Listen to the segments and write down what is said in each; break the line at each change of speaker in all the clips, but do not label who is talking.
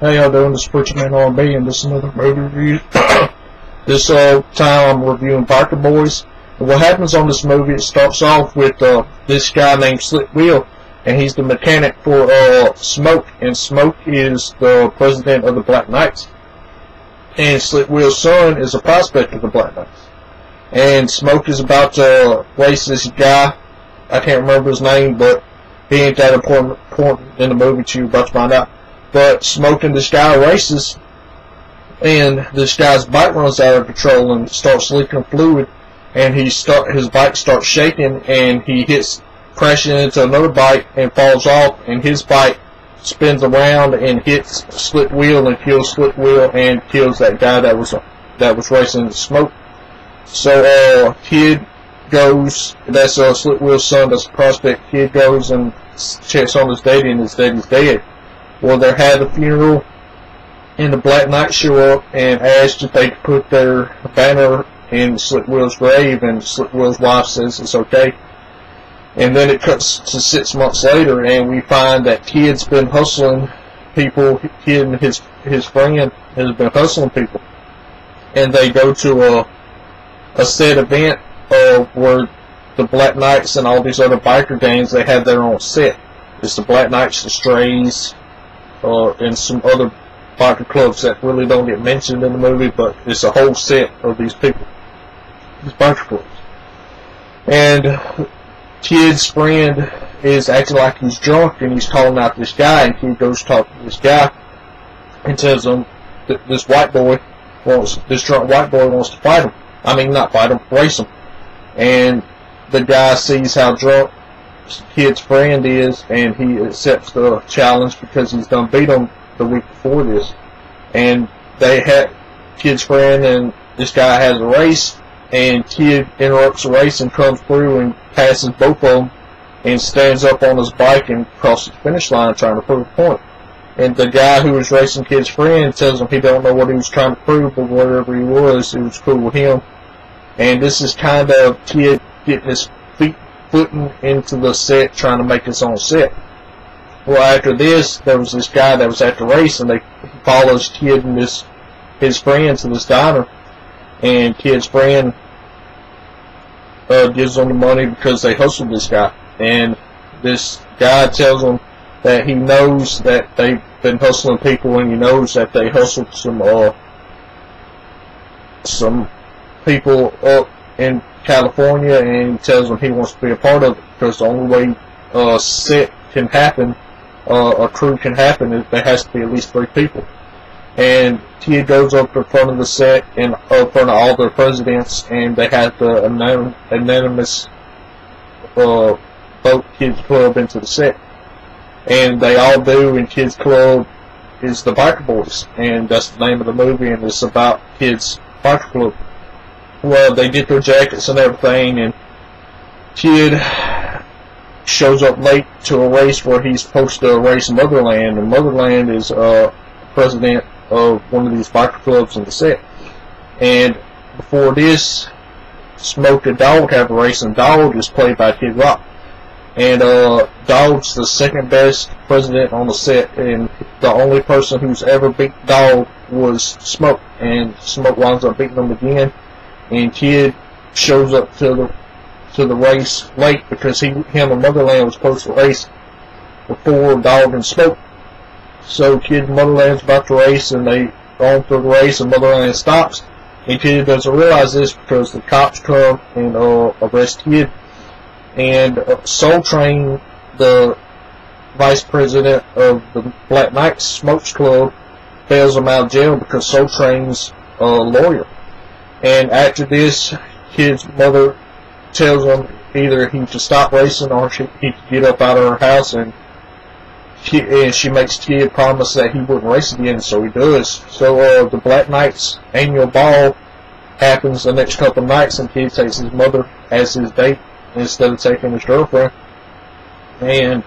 How y'all doing? This is Preacher Man R&B, and this is another movie review. This time I'm reviewing Biker Boyz. And what happens on this movie, it starts off with this guy named Slick Will, and he's the mechanic for Smoke, and Smoke is the president of the Black Knights. And Slick Will's son is a prospect of the Black Knights. And Smoke is about to race this guy. I can't remember his name, but he ain't that important in the movie to you, about to find out. But Smoke and this guy races, and this guy's bike runs out of control and starts leaking fluid, and his bike starts shaking, and he hits crashing into another bike and falls off, and his bike spins around and hits Slick Will and kills Slick Will and kills that guy that was racing Smoke. So Kid goes, that's Slick Will's son, that's a prospect. Kid goes and checks on his daddy, and his daddy's dead. Well, they had a funeral, and the Black Knights show up and ask if they could put their banner in Slick Will's grave, and Slick Will's wife says it's okay. And then it cuts to 6 months later, and we find that Kid's been hustling people. Kid and his friend has been hustling people, and they go to a set event where the Black Knights and all these other biker gangs, they have their own set. It's the Black Knights, the Strays, and some other biker clubs that really don't get mentioned in the movie, but it's a whole set of these people, these biker clubs. And Kid's friend is acting like he's drunk, and he's calling out this guy, and Kid goes to talk to this guy and tells him that this drunk white boy wants to fight him. I mean, not fight him, race him. And the guy sees how drunk Kid's friend is, and he accepts the challenge because he's done beat him the week before this. And they had Kid's friend and this guy has a race, and Kid interrupts the race and comes through and passes both of them and stands up on his bike and crosses the finish line trying to prove a point. And the guy who was racing Kid's friend tells him he don't know what he was trying to prove, but whatever he was, it was cool with him. And this is kind of Kid getting his footing into the set, trying to make his own set. Well, after this, there was this guy that was at the race, and he follows Kid and his friend to this diner, and Kid's friend gives them the money because they hustled this guy. And this guy tells them that he knows that they've been hustling people, and he knows that they hustled some people up in California, and he tells them he wants to be a part of it because the only way a set can happen, a crew can happen, is there has to be at least 3 people. And Kid goes up in front of the set and up in front of all their presidents, and they have the anonymous vote Kid's Club into the set. And they all do, and Kid's Club is the Biker Boyz, and that's the name of the movie, and it's about Kid's Biker Club. Well, they get their jackets and everything, and Kid shows up late to a race where he's supposed to race Motherland, and Motherland is president of one of these biker clubs in the set. And before this, Smoke and Dog have a race, and Dog is played by Kid Rock. And Dog's the second best president on the set, and the only person who's ever beat Dog was Smoke, and Smoke winds up beating him again. And Kid shows up to the race late because him and Motherland was supposed to race before Dog and Smoke. So Kid and Motherland's about to race, and they go on through the race, and Motherland stops. And Kid doesn't realize this because the cops come and arrest Kid. And Soul Train, the vice president of the Black Knights Smokes Club, bails him out of jail because Soul Train's a lawyer. And after this, Kid's mother tells him either he can stop racing or he can get up out of her house, and she makes Kid promise that he wouldn't race again, so he does. So the Black Knights annual ball happens the next couple of nights, and Kid takes his mother as his date instead of taking his girlfriend. And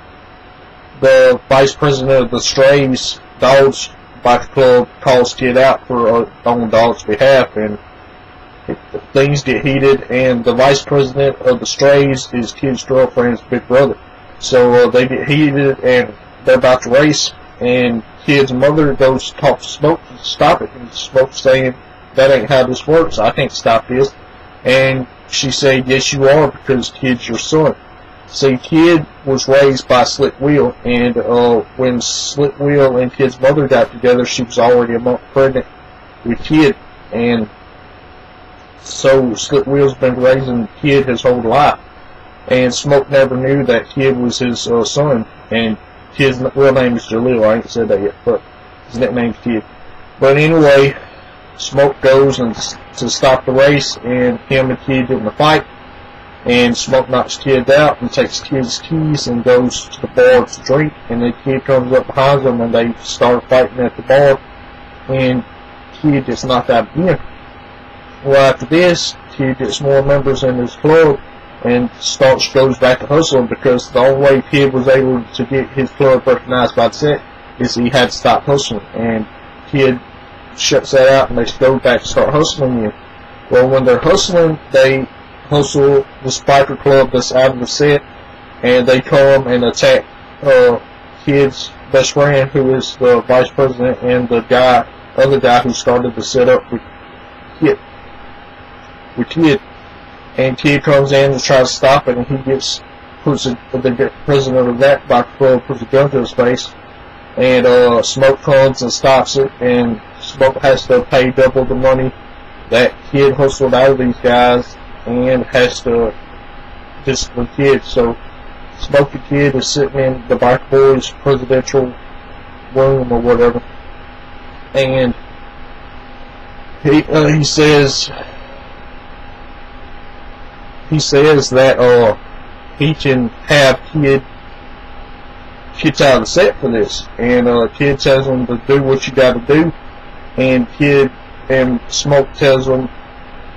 the vice president of the Strays, Dogs Biker Club, calls Kid out for on Dog's behalf, and things get heated, and the vice president of the Strays is Kid's girlfriend's big brother. So they get heated, and they're about to race, and kid's mother goes to talk to Smoke to stop it, and Smoke's saying, that ain't how this works, I can't stop this. And she said, yes you are, because kid's your son. See, Kid was raised by Slick Will, and when Slick Will and Kid's mother got together, she was already a month pregnant with Kid, and so Slick Will's been raising Kid his whole life, and Smoke never knew that Kid was his son, and Kid's real name is Jaleel. I ain't said that yet, but his nickname's Kid. But anyway, Smoke goes and to stop the race, and him and Kid get in a fight. And Smoke knocks Kid out and takes Kid's keys and goes to the bar to drink. And then Kid comes up behind them and they start fighting at the bar. And Kid gets knocked out again. Well, after this, Kid gets more members in his club and goes back to hustling, because the only way Kid was able to get his club recognized by the set is he had to stop hustling. And Kid shuts that out and they go back to start hustling again. Well, when they're hustling, they hustle this biker club that's out of the set, and they come and attack Kid's best friend, who is the vice president, and the other guy who started the setup with Kid. And Kid comes in and tries to stop it, and he the president of that biker club puts a gun to his face, and Smoke comes and stops it, and Smoke has to pay double the money that Kid hustled out of these guys, and has to discipline Kid. So Smoke the Kid is sitting in the Biker Boyz presidential room or whatever, and he says that he can have Kid kicked out of the set for this, and Kid tells him to do what you got to do, and Kid and Smoke tells him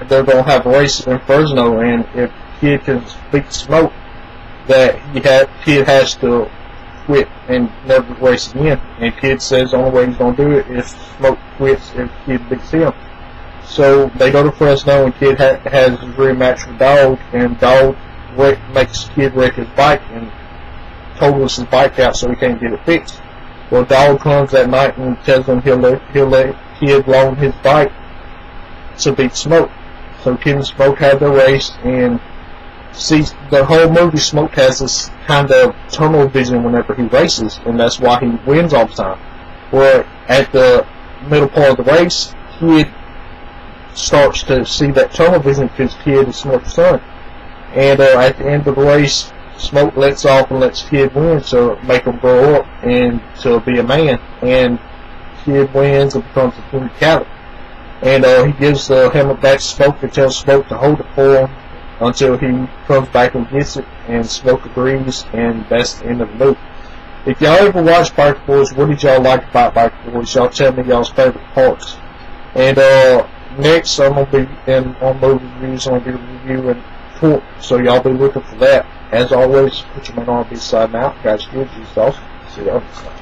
they're going to have a race in Fresno, and if Kid can beat Smoke, that Kid has to quit and never race again. And Kid says the only way he's going to do it is Smoke quits if Kid beats him. So they go to Fresno, and Kid has his rematch with Dog, and Dog makes Kid wreck his bike and totals his bike out so he can't get it fixed. Well, Dog comes that night and tells him he'll let Kid loan his bike to beat Smoke. So Kid and Smoke have their race, and see, the whole movie, Smoke has this kind of tunnel vision whenever he races, and that's why he wins all the time. Where at the middle part of the race, Kid starts to see that tunnel vision because Kid is Smoke's son. And at the end of the race, Smoke lets off and lets Kid win to make him grow up and to be a man. And Kid wins and becomes a team captain. And he gives the helmet back to Smoke and tells Smoke to hold it for him until he comes back and gets it, and Smoke agrees, and that's the end of the movie. If y'all ever watch Biker Boyz, what did y'all like about Biker Boyz? Y'all tell me y'all's favorite parts. And next, I'm going to be on movie reviews, I'm going to be reviewing Torque, so y'all be looking for that. As always, put your minority side out. Guys, good, Jesus, awesome. See y'all next time.